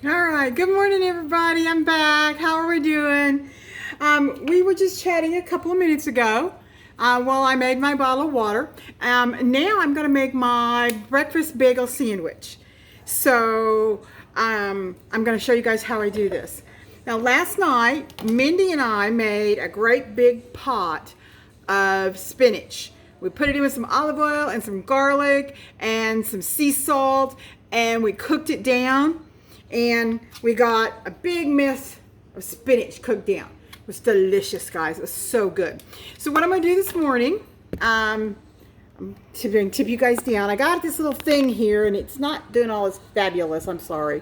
All right, good morning, everybody. I'm back. How are we doing? We were just chatting a couple of minutes ago while I made my bottle of water. Now I'm going to make my breakfast bagel sandwich. So I'm going to show you guys how I do this. Now, last night, Mindy and I made a great big pot of spinach. We put it in with some olive oil and some garlic and some sea salt, and we cooked it down. And we got a big mess of spinach cooked down. It was delicious, guys. It was so good. So what I'm going to do this morning, I'm going to tip you guys down. I got this little thing here, and it's not doing all as fabulous. I'm sorry.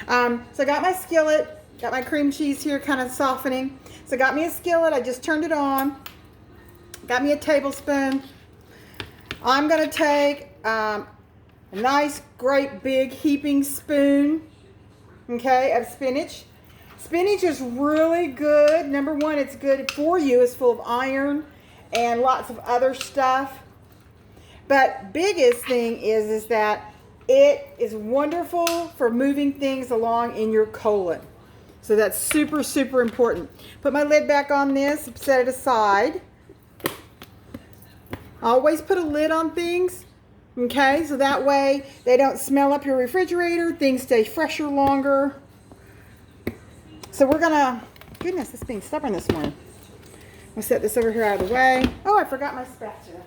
So I got my skillet, got my cream cheese here kind of softening. So I got me a skillet. I just turned it on. Got me a tablespoon. I'm going to take a nice, great, big heaping spoon, okay, of spinach. Spinach is really good. Number one, it's good for you. It's full of iron and lots of other stuff. But biggest thing is that it is wonderful for moving things along in your colon. So that's super, super important. Put my lid back on this, set it aside. Always put a lid on things. Okay, so that way they don't smell up your refrigerator. Things stay fresher longer. So we're gonna, goodness, this being stubborn this morning. I'll set this over here out of the way. Oh, I forgot my spatula.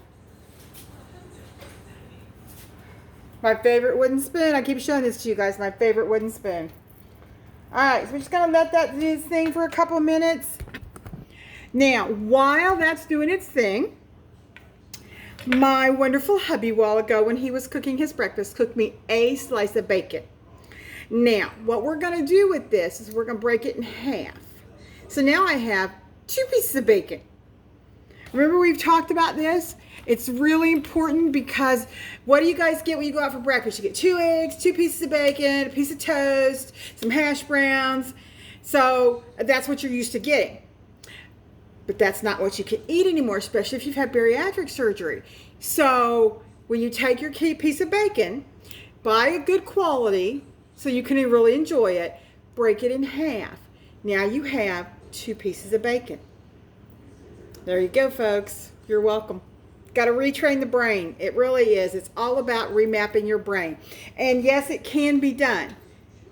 My favorite wooden spoon. I keep showing this to you guys, my favorite wooden spoon. All right, so we're just gonna let that do its thing for a couple of minutes. Now, while that's doing its thing, my wonderful hubby, a while ago, when he was cooking his breakfast, cooked me a slice of bacon. Now, what we're going to do with this is we're going to break it in half. So now I have 2 pieces of bacon. Remember we've talked about this? It's really important because what do you guys get when you go out for breakfast? You get 2 eggs, 2 pieces of bacon, a piece of toast, some hash browns. So that's what you're used to getting. But that's not what you can eat anymore, especially if you've had bariatric surgery. So when you take your piece of bacon, buy a good quality so you can really enjoy it, break it in half. Now you have 2 pieces of bacon. There you go, folks. You're welcome. Got to retrain the brain. It really is. It's all about remapping your brain. And yes, it can be done.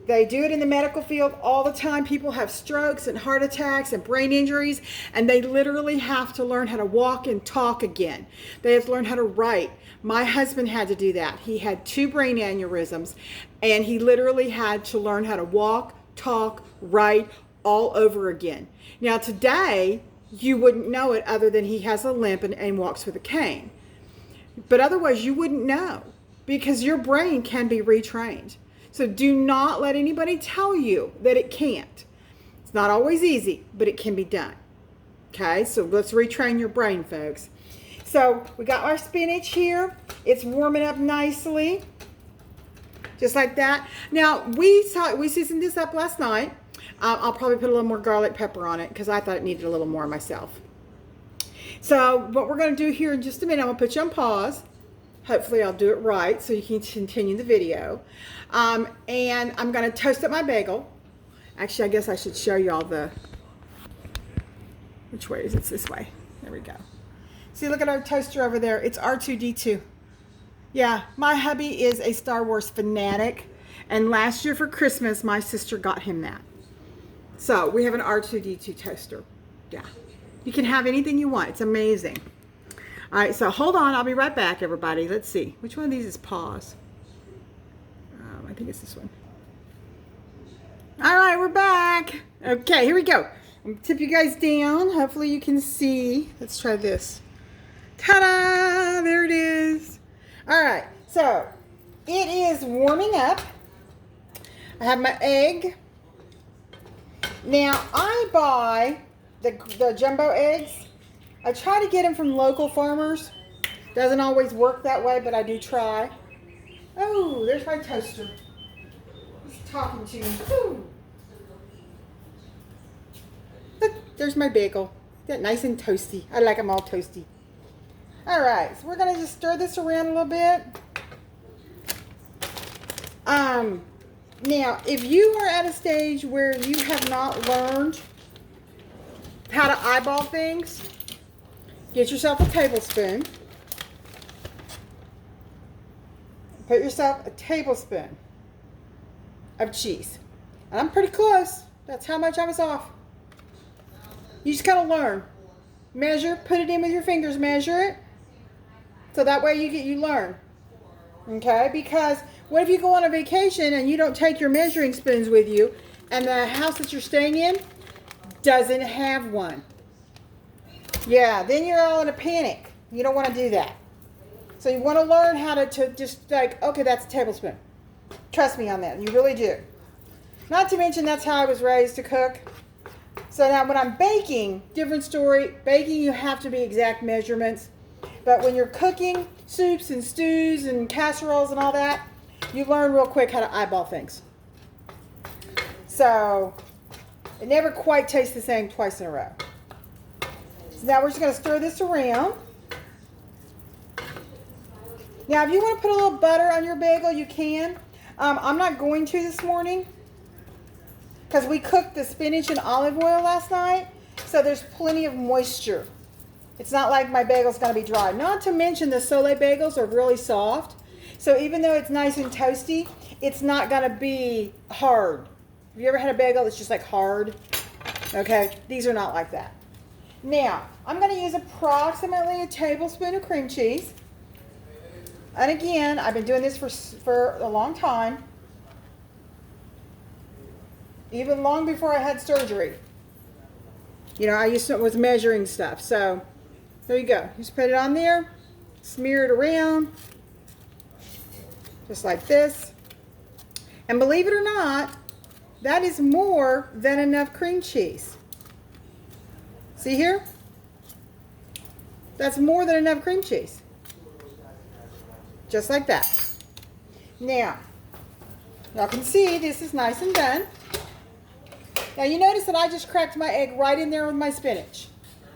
They do it in the medical field all the time. People have strokes and heart attacks and brain injuries, and they literally have to learn how to walk and talk again. They have to learn how to write. My husband had to do that. He had 2 brain aneurysms, and he literally had to learn how to walk, talk, write all over again. Now, today, you wouldn't know it other than he has a limp and walks with a cane. But otherwise, you wouldn't know because your brain can be retrained. So do not let anybody tell you that it can't. It's not always easy, but it can be done. Okay, so let's retrain your brain, folks. So we got our spinach here. It's warming up nicely, just like that. Now, we seasoned this up last night. I'll probably put a little more garlic pepper on it because I thought it needed a little more myself. So what we're going to do here in just a minute, I'm going to put you on pause. Hopefully I'll do it right so you can continue the video. And I'm going to toast up my bagel. Actually, I guess I should show you all which way is it? It's this way. There we go. See, look at our toaster over there. It's R2-D2. Yeah, my hubby is a Star Wars fanatic. And last year for Christmas, my sister got him that. So we have an R2-D2 toaster. Yeah. You can have anything you want. It's amazing. All right, so hold on. I'll be right back, everybody. Let's see. Which one of these is pause? I think it's this one. All right, we're back. Okay, here we go. I'm going to tip you guys down. Hopefully you can see. Let's try this. Ta-da! There it is. All right, so it is warming up. I have my egg. Now, I buy the jumbo eggs. I try to get them from local farmers. Doesn't always work that way, but I do try. Oh, there's my toaster. He's talking to me. Ooh. Look, there's my bagel. That nice and toasty. I like them all toasty. All right, so we're gonna just stir this around a little bit. Now, if you are at a stage where you have not learned how to eyeball things, get yourself a tablespoon. Put yourself a tablespoon of cheese. And I'm pretty close. That's how much I was off. You just gotta learn. Measure, put it in with your fingers, measure it. So that way you learn. Okay? Because what if you go on a vacation and you don't take your measuring spoons with you and the house that you're staying in doesn't have one? Yeah, then you're all in a panic. You don't want to do that. So you want to learn how to just like, okay, that's a tablespoon. Trust me on that. You really do. Not to mention that's how I was raised to cook. So now when I'm baking, different story. Baking, you have to be exact measurements. But when you're cooking soups and stews and casseroles and all that, you learn real quick how to eyeball things. So it never quite tastes the same twice in a row. So now we're just going to stir this around. Now if you want to put a little butter on your bagel, you can. I'm not going to this morning because we cooked the spinach in olive oil last night. So there's plenty of moisture. It's not like my bagel's going to be dry. Not to mention the Soleil bagels are really soft. So even though it's nice and toasty, it's not going to be hard. Have you ever had a bagel that's just like hard? Okay, these are not like that. Now, I'm going to use approximately a tablespoon of cream cheese. And again, I've been doing this for a long time. Even long before I had surgery. You know, I was measuring stuff. So, there you go. Just put it on there. Smear it around. Just like this. And believe it or not, that is more than enough cream cheese. See here? That's more than enough cream cheese. Just like that. Now, y'all can see this is nice and done. Now you notice that I just cracked my egg right in there with my spinach.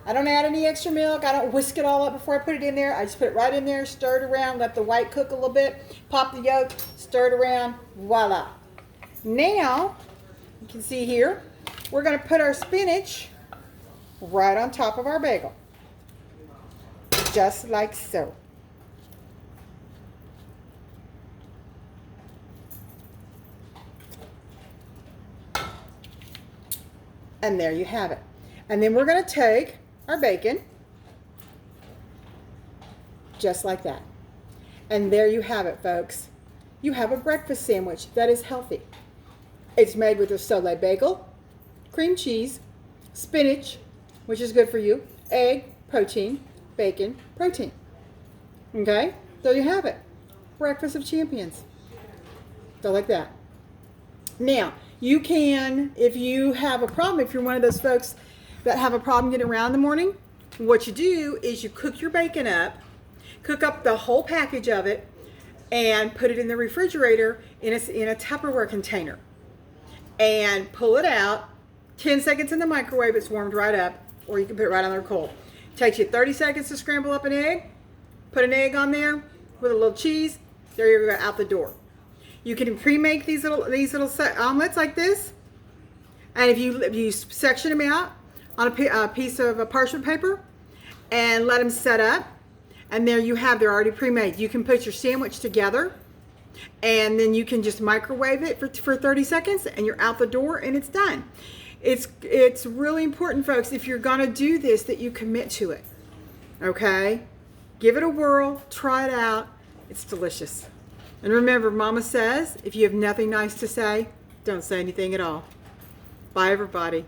I don't add any extra milk. I don't whisk it all up before I put it in there. I just put it right in there, stir it around, let the white cook a little bit, pop the yolk, stir it around, voila. Now, you can see here, we're going to put our spinach right on top of our bagel. Just like so. And there you have it. And then we're going to take our bacon, just like that. And there you have it, folks. You have a breakfast sandwich that is healthy. It's made with a Soleil bagel, cream cheese, spinach, which is good for you, egg, protein, bacon, protein. Okay? There you have it. Breakfast of champions. So like that. Now, you can, if you have a problem, if you're one of those folks that have a problem getting around in the morning, what you do is you cook your bacon up, cook up the whole package of it, and put it in the refrigerator in a Tupperware container. And pull it out, 10 seconds in the microwave, it's warmed right up, or you can put it right on there cold. Takes you 30 seconds to scramble up an egg, put an egg on there with a little cheese, there you go, out the door. You can pre-make these little omelets like this, and if you section them out on a piece of parchment paper and let them set up, and there you have, they're already pre-made. You can put your sandwich together, and then you can just microwave it for 30 seconds, and you're out the door, and it's done. It's really important, folks, if you're gonna do this, that you commit to it. Okay, give it a whirl, try it out. It's delicious. And remember, Mama says, if you have nothing nice to say, don't say anything at all. Bye, everybody.